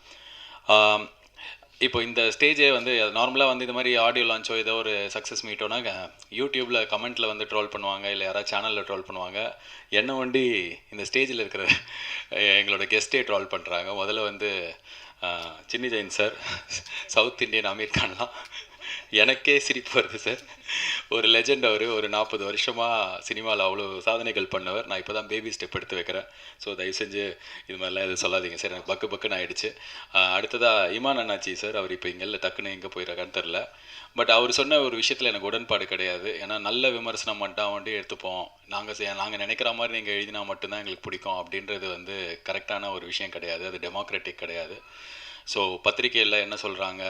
இப்போ இந்த ஸ்டேஜே வந்து நார்மலாக வந்து இது மாதிரி ஆடியோ லான்ச்சோ ஏதோ ஒரு சக்ஸஸ் மீட்டோனா யூடியூப்பில் கமெண்ட்டில் வந்து ட்ரோல் பண்ணுவாங்க, இல்லை யாராவது சேனலில் ட்ரோல் பண்ணுவாங்க. என்ன வண்டி இந்த ஸ்டேஜில் இருக்கிற எங்களோட கெஸ்ட்டே ட்ரோல் பண்ணுறாங்க. முதல்ல வந்து Chinni Jain sir, south Indian Aamir கான்லாம் எனக்கே சிரிப்பு வருது சார். ஒரு லெஜெண்ட் அவர். ஒரு 40 வருஷமாக சினிமாவில் அவ்வளோ சாதனைகள் பண்ணவர். நான் இப்போ தான் பேபி ஸ்டெப் எடுத்து வைக்கிறேன். ஸோ தயவு செஞ்சு இது மாதிரிலாம் எதுவும் சொல்லாதீங்க சார், எனக்கு பக்குன்னு ஆகிடுச்சு. அடுத்ததாக இமான் அண்ணாச்சி சார், அவர் இப்போ இங்கே இல்லை, டக்குன்னு எங்கே போயிடறான்னு தெரில. பட் அவர் சொன்ன ஒரு விஷயத்தில் எனக்கு உடன்பாடு கிடையாது. ஏன்னா நல்ல விமர்சனம் மட்டும் வண்டி எடுத்துப்போம், நாங்கள் நினைக்கிற மாதிரி நீங்கள் எழுதினா மட்டும்தான் எங்களுக்கு பிடிக்கும் அப்படின்றது வந்து கரெக்டான ஒரு விஷயம் கிடையாது. அது டெமோக்ராட்டிக் கிடையாது. ஸோ பத்திரிக்கையில் என்ன சொல்கிறாங்க,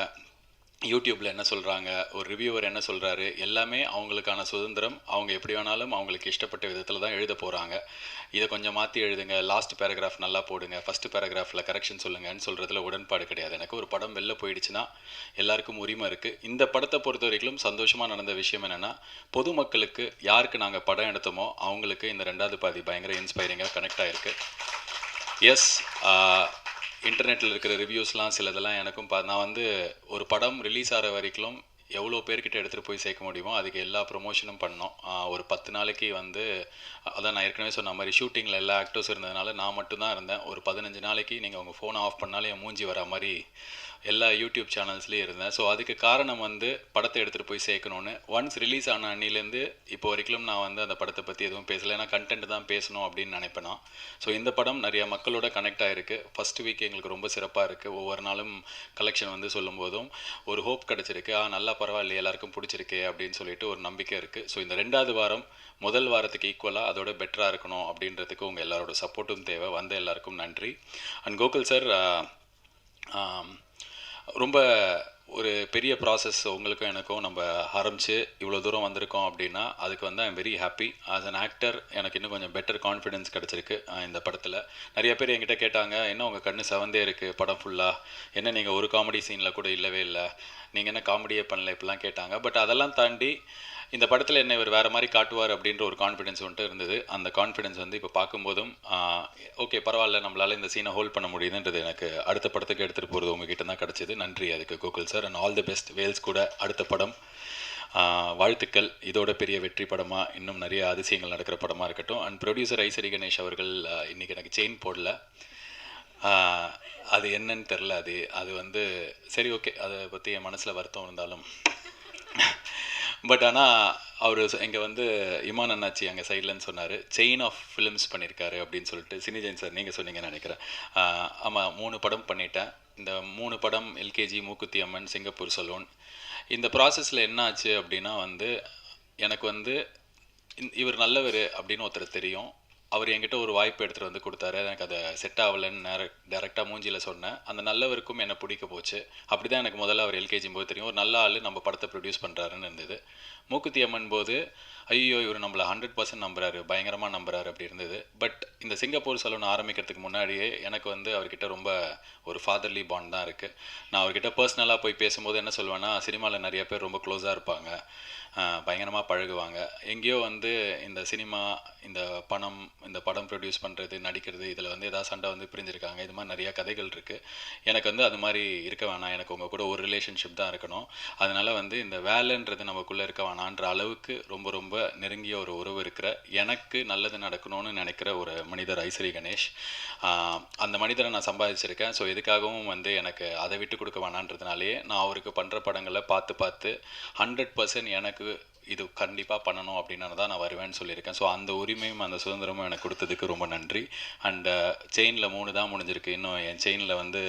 யூடியூப்பில் என்ன சொல்கிறாங்க, ஒரு ரிவ்யூவர் என்ன சொல்கிறாரு, எல்லாமே அவங்களுக்கான சுதந்திரம். அவங்க எப்படி வேணாலும் அவங்களுக்கு இஷ்டப்பட்ட விதத்தில் தான் எழுத போகிறாங்க. இதை கொஞ்சம் மாற்றி எழுதுங்க, லாஸ்ட் பேராகிராஃப் நல்லா போடுங்க, ஃபஸ்ட்டு பேராகிராஃபில் கரெக்ஷன் சொல்லுங்கன்னு சொல்கிறதுல உடன்பாடு கிடையாது. எனக்கு ஒரு படம் வெளில போயிடுச்சுன்னா எல்லாருக்கும் உரிமை இருக்குது. இந்த படத்தை பொறுத்த வரைக்கும் சந்தோஷமாக நடந்த விஷயம் என்னென்னா, பொதுமக்களுக்கு யாருக்கு நாங்கள் படம் எடுத்தோமோ அவங்களுக்கு இந்த 2வது பாதி பயங்கர இன்ஸ்பைரிங்காக கனெக்ட் ஆகிருக்கு. எஸ், இன்டர்நெட்டில் இருக்கிற ரிவ்யூஸ்லாம் சிலதெல்லாம் எனக்கும் நான் வந்து ஒரு படம் ரிலீஸ் ஆகிற வரைக்கும் எவ்வளோ பேர்கிட்ட எடுத்துகிட்டு போய் சேர்க்க முடியுமோ அதுக்கு எல்லா ப்ரொமோஷனும் பண்ணோம். ஒரு 10 நாளைக்கு வந்து அதான் நான் ஏற்கனவே சொன்ன மாதிரி ஷூட்டிங்கில் எல்லா ஆக்டர்ஸ் இருந்ததுனால நான் மட்டும்தான் இருந்தேன். ஒரு 15 நாளைக்கு நீங்கள் உங்கள் ஃபோனை ஆஃப் பண்ணாலே என் மூஞ்சி வர மாதிரி எல்லா யூடியூப் சேனல்ஸ்லேயும் இருந்தேன். ஸோ அதுக்கு காரணம் வந்து படத்தை எடுத்துகிட்டு போய் சேர்க்கணுன்னு. ஒன்ஸ் ரிலீஸ் ஆன அன்னிலேருந்து இப்போ வரைக்கும் நான் வந்து அந்த படத்தை பற்றி எதுவும் பேசலை. ஏன்னா கண்டென்ட் தான் பேசணும் அப்படின்னு நினைப்பேன் நான். ஸோ இந்த படம் நிறைய மக்களோட கனெக்ட் ஆகிருக்கு. ஃபஸ்ட் வீக் எங்களுக்கு ரொம்ப சிறப்பாக இருக்குது. ஒவ்வொரு நாளும் கலெக்ஷன் வந்து சொல்லும் போதும் ஒரு ஹோப் கிடச்சிருக்கு. நல்லா பரவாயில்ல, எல்லாருக்கும் பிடிச்சிருக்கு அப்படின்னு சொல்லிட்டு ஒரு நம்பிக்கை இருக்குது. ஸோ இந்த 2வது வாரம் முதல் வாரத்துக்கு ஈக்குவலாக அதோட பெட்டராக இருக்கணும் அப்படின்றதுக்கு உங்கள் எல்லாரோட சப்போர்ட்டும் தேவை. வந்த எல்லாருக்கும் நன்றி. அண்ட் கோகுல் சார், ரொம்ப ஒரு பெரிய ப்ராசஸ் உங்களுக்கும் எனக்கும் நம்ம ஆரம்பித்து இவ்வளோ தூரம் வந்திருக்கோம் அப்படின்னா அதுக்கு வந்து I'm very happy. As an actor எனக்கு இன்னும் கொஞ்சம் பெட்டர் கான்ஃபிடென்ஸ் கிடச்சிருக்கு இந்த படத்தில். நிறைய பேர் என்கிட்ட கேட்டாங்க, என்ன உங்கள் கண்ணு செவந்தே இருக்குது படம் ஃபுல்லாக, என்ன நீங்கள் ஒரு காமெடி சீனில் கூட இல்லவே இல்லை, நீங்கள் என்ன காமெடியே பண்ணல, இப்படிலாம் கேட்டாங்க. பட் அதெல்லாம் தாண்டி இந்த படத்தில் என்ன இவர் வேறு மாதிரி காட்டுவார் அப்படின்ற ஒரு கான்ஃபிடென்ஸ் வந்துட்டு இருந்தது. அந்த கான்ஃபிடென்ஸ் வந்து இப்போ பார்க்கும்போதும் ஓகே பரவாயில்ல, நம்மளால் இந்த சீனை ஹோல்ட் பண்ண முடியுதுன்றது எனக்கு அடுத்த படத்துக்கு எடுத்துகிட்டு போகிறது உங்ககிட்ட தான் கிடச்சிது. நன்றி அதுக்கு Gokul sir. And all the best. Vels கூட அடுத்த படம் வாழ்த்துக்கள். இதோட பெரிய வெற்றி படமாக, இன்னும் நிறைய அதிசயங்கள் நடக்கிற படமாக இருக்கட்டும். அண்ட் ப்ரொடியூசர் ஐசரி கணேஷ் அவர்கள் இன்றைக்கி எனக்கு செயின் போடல, அது என்னன்னு தெரில. அது வந்து சரி ஓகே, அதை பற்றி என் மனசில் வருத்தம் இருந்தாலும் பட் ஆனால் அவர் இங்கே வந்து இமான் அண்ணாச்சி அங்கே சைட்லன்னு சொன்னார், செயின் ஆஃப் ஃபிலிம்ஸ் பண்ணியிருக்காரு அப்படின்னு சொல்லிட்டு. சினிஜெயின் சார் நீங்கள் சொன்னீங்கன்னு நினைக்கிறேன். ஆமாம், 3 படம் பண்ணிட்டேன். இந்த 3 படம் LKG, Mookuthi Amman, Singapore salon. இந்த ப்ராசஸில் என்ன ஆச்சு அப்படின்னா வந்து எனக்கு வந்து இவர் நல்லவர் அப்படின்னு ஒருத்தர் தெரியும். அவர் என்கிட்ட ஒரு வாய்ப்பு எடுத்துகிட்டு வந்து கொடுத்தாரு. எனக்கு அதை செட் ஆகலைன்னு டேரெக்டாக மூஞ்சியில் சொன்னேன். அந்த நல்லவருக்கும் என்னை பிடிக்க போச்சு. அப்படி தான் எனக்கு முதல்ல அவர் எல்கேஜியும் போது தெரியும், ஒரு நல்ல ஆள் நம்ம படத்தை ப்ரொடியூஸ் பண்ணுறாருன்னு இருந்தது. மூக்குத்தி அம்மன் போது ஐயோ இவர் நம்மளை 100% நம்புறாரு, பயங்கரமாக நம்புறாரு அப்படி இருந்தது. பட் இந்த சிங்கப்பூர் சலூன் ஆரம்பிக்கிறதுக்கு முன்னாடியே எனக்கு வந்து அவர்கிட்ட ரொம்ப ஒரு ஃபாதர்லி பாண்ட் தான் இருக்குது. நான் அவர்கிட்ட பர்சனலாக போய் பேசும்போது என்ன சொல்லுவேன்னா, சினிமாவில் நிறைய பேர் ரொம்ப க்ளோஸாக இருப்பாங்க, பயங்கரமாக பழகுவாங்க. எங்கேயோ வந்து இந்த சினிமா, இந்த பணம், இந்த படம் ப்ரொடியூஸ் பண்ணுறது, நடிக்கிறது, இதில் வந்து ஏதாவது சண்டை வந்து பிரிஞ்சிருக்காங்க. இது மாதிரி நிறையா கதைகள் இருக்குது. எனக்கு வந்து அது மாதிரி இருக்க வேணாம், எனக்கு உங்கள் கூட ஒரு ரிலேஷன்ஷிப் தான் இருக்கணும். அதனால் வந்து இந்த வேலைன்றது நமக்குள்ளே இருக்க வேணான்ற அளவுக்கு ரொம்ப ரொம்ப நெருங்கிய ஒரு உறவு இருக்கிற, எனக்கு நல்லது நடக்கணும்னு நினைக்கிற ஒரு மனிதர் ஐசரி கணேஷ். அந்த மனிதரை நான் சம்பாதிச்சிருக்கேன். ஸோ எதுக்காகவும் வந்து எனக்கு அதை விட்டு கொடுக்க வேணான்றதுனாலே நான் அவருக்கு பண்ணுற படங்களை பார்த்து 100% எனக்கு இது கண்டிப்பாக பண்ணணும் அப்படின்னு தான் நான் வருவேன்னு சொல்லியிருக்கேன். ஸோ அந்த உரிமையும் அந்த சுதந்திரமும் எனக்கு கொடுத்ததுக்கு ரொம்ப நன்றி. அண்ட் செயினில் 3 தான் முடிஞ்சிருக்கு. இன்னும் என் செயினில் வந்து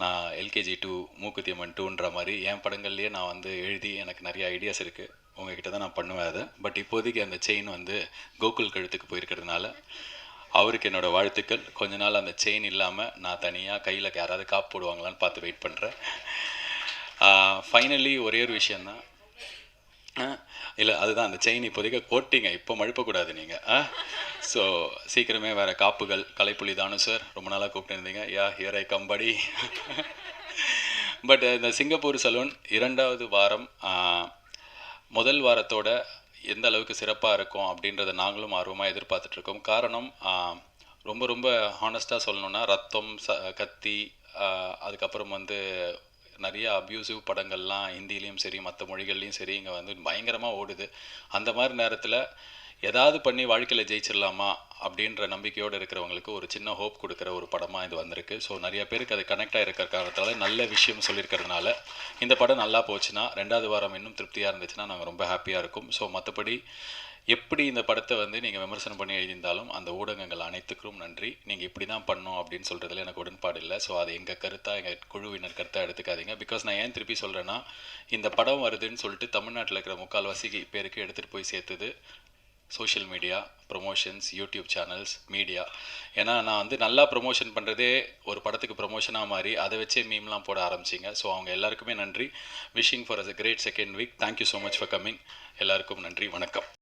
நான் எல்கேஜி 2, மூக்குத்தி அம்மன் 2ன்ற மாதிரி என் படங்கள்லேயே நான் வந்து எழுதி எனக்கு நிறைய ஐடியாஸ் இருக்குது. உங்ககிட்ட தான் நான் பண்ணுவேன் அதை. பட் இப்போதைக்கு அந்த செயின் வந்து கோகுல் கழுத்துக்கு போயிருக்கிறதுனால அவருக்கு என்னோடய வாழ்த்துக்கள். கொஞ்ச நாள் அந்த செயின் இல்லாமல் நான் தனியாக கையில் யாராவது காப்பு போடுவாங்களான்னு பார்த்து வெயிட் பண்ணுறேன். ஃபைனலி ஒரே ஒரு விஷயந்தான், இல்லை அதுதான் அந்த செயின் இப்போதைக்கு கோட்டிங்க, இப்போ மழுப்பக்கூடாது நீங்கள். ஸோ சீக்கிரமே வேறு காப்புகள். கலைப்புலி தானு சார் ரொம்ப நாளாக கூப்பிட்டுருந்தீங்க, யா ஹியர் ஐ கம்படி. பட் இந்த சிங்கப்பூர் சலூன் 2வது வாரம் முதல் வாரத்தோட எந்த அளவுக்கு சிறப்பாக இருக்கும் அப்படின்றத நாங்களும் ஆர்வமாக எதிர்பார்த்துட்ருக்கோம். காரணம் ரொம்ப ரொம்ப ஹானஸ்ட்டாக சொல்லணுன்னா, ரத்தம், கத்தி, அதுக்கப்புறம் வந்து நிறைய அப்யூசிவ் படங்கள்லாம் ஹிந்திலையும் சரி மற்ற மொழிகள்லையும் சரி இங்கே வந்து பயங்கரமாக ஓடுது. அந்த மாதிரி நேரத்தில் ஏதாவது பண்ணி வாழ்க்கையில் ஜெயிச்சிடலாமா அப்படின்ற நம்பிக்கையோடு இருக்கிறவங்களுக்கு ஒரு சின்ன ஹோப் கொடுக்குற ஒரு படமாக இது வந்திருக்கு. ஸோ நிறைய பேருக்கு அது கனெக்ட் ஆகிருக்கிற காரணத்தால் நல்ல விஷயம் சொல்லியிருக்கிறதுனால இந்த படம் நல்லா போச்சுன்னா, 2வது வாரம் இன்னும் திருப்தியாக இருந்துச்சுன்னா நாங்கள் ரொம்ப ஹாப்பியாக இருக்கும். ஸோ மற்றபடி எப்படி இந்த படத்தை வந்து நீங்கள் விமர்சனம் பண்ணி எழுதியிருந்தாலும் அந்த ஊடகங்கள் அனைத்துக்கும் நன்றி. நீங்கள் இப்படி தான் பண்ணணும் அப்படின்னு சொல்கிறதுல எனக்கு உடன்பாடு இல்லை. ஸோ அது எங்கள் கருத்தாக, எங்கள் குழுவினர் கருத்தாக எடுத்துக்காதீங்க. பிகாஸ் நான் ஏன் திருப்பி சொல்கிறேன்னா, இந்த படம் வருதுன்னு சொல்லிட்டு தமிழ்நாட்டில் இருக்கிற 3/4 பேருக்கு எடுத்துகிட்டு போய் சேர்த்துது social media, promotions, YouTube channels, media. ஏன்னா நான் வந்து நல்லா ப்ரொமோஷன் பண்ணுறதே ஒரு படத்துக்கு ப்ரொமோஷனாக மாறி அதை வச்சே மீம்லாம் போட ஆரம்பிச்சிங்க. ஸோ அவங்க எல்லாருக்குமே நன்றி. Wishing for us a great second week. Thank you so much for coming. எல்லாருக்கும் நன்றி, வணக்கம்.